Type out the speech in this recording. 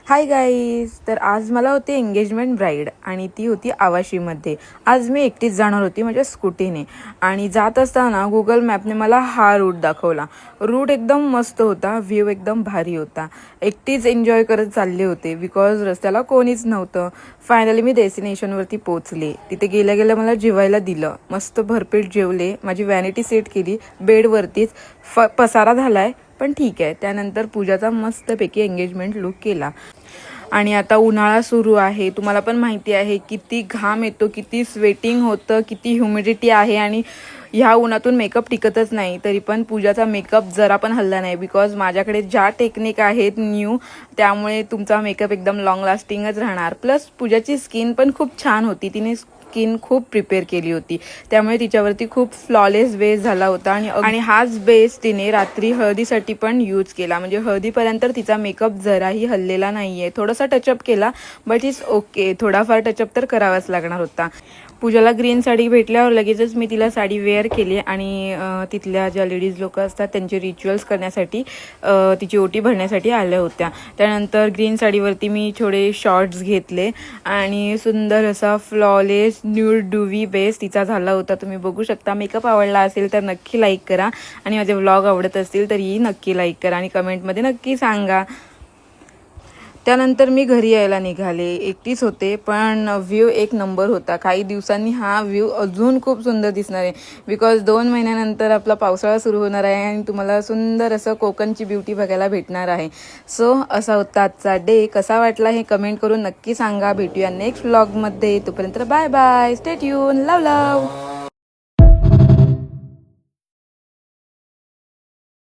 Hi guys. तर आज मला होती एंगेजमेंट ब्राईड आणि ती होती आवाशीमध्ये. आज मी एकटीच जाणार होती म्हणजे स्कूटीने. आणि जात असताना गुगल मॅपने मला हा रूट दाखवला. रूट एकदम मस्त होता, व्ह्यू एकदम भारी होता. एकटीच एन्जॉय करत चालले होते बिकॉज रस्त्याला कोणीच नव्हतं. फायनली मी डेस्टिनेशनवरती पोचले. तिथे गेल्या गेल्या मला जेवायला दिलं. मस्त भरपेट जेवले. माझी व्हॅनिटी सेट केली बेडवरतीच. पसारा झालाय पण ठीक आहे. त्यानंतर पूजाचा मस्तपैकी एंगेजमेंट लुक केला. आणि आता उन्हाळा सुरू आहे. तुम्हाला पण माहिती आहे किती घाम येतो, किती स्वेटिंग होतं, किती ह्युमिडिटी आहे. आणि ह्या उन्हातून मेकअप टिकतच नाही. तरी पण पूजाचा मेकअप जरा पण हल्ला नाही बिकॉज माझ्याकडे ज्या टेक्निक आहेत न्यू, त्यामुळे तुमचा मेकअप एकदम लॉंग लास्टिंगच राहणार. प्लस पूजाची स्किन पण खूप छान होती. तिने स्किन खूप प्रिपेअर केली होती, त्यामुळे तिच्यावरती खूप फ्लॉलेस बेस झाला होता. आणि हाच बेस तिने रात्री हळदीसाठी पण यूज केला. म्हणजे हळदीपर्यंत तिचा मेकअप जराही हल्लेला नाही आहे. थोडासा टचअप केला बट इट्स ओके. थोडाफार टचअप तर करावाच लागणार होता. पूजाला ग्रीन साडी भेटल्यावर लगेचच मी तिला साडी वेअर केली आणि तिथल्या ज्या लेडीज लोक असतात त्यांचे रिच्युअल्स करण्यासाठी तिची ओटी भरण्यासाठी आल्या होत्या. त्यानंतर ग्रीन साडीवरती मी थोडे शॉर्ट्स घेतले आणि सुंदर असा फ्लॉलेस न्यूड डुवी बेस तिचा झाला होता. तुम्ही बघू शकता. मेकअप आवडला असेल तर नक्की लाईक करा आणि माझे व्लॉग आवडत असतील तरीही नक्की लाईक करा आणि कमेंटमध्ये नक्की सांगा. त्यानंतर मी घरी यायला निघाले. एकटीच होते पण व्ह्यू एक नंबर होता. काही दिवसांनी हा व्ह्यू अजून खूप सुंदर दिसणार आहे बिकॉज 2 महिन्यानंतर आपला पावसाळा सुरू होणार आहे आणि तुम्हाला सुंदर असं कोकणची ब्युटी बघायला भेटणार आहे. सो असा होता आजचा डे. कसा वाटला हे कमेंट करून नक्की सांगा. भेटूया नेक्स्ट व्लॉगमध्ये. तोपर्यंत bye bye. Stay tune. Love लव.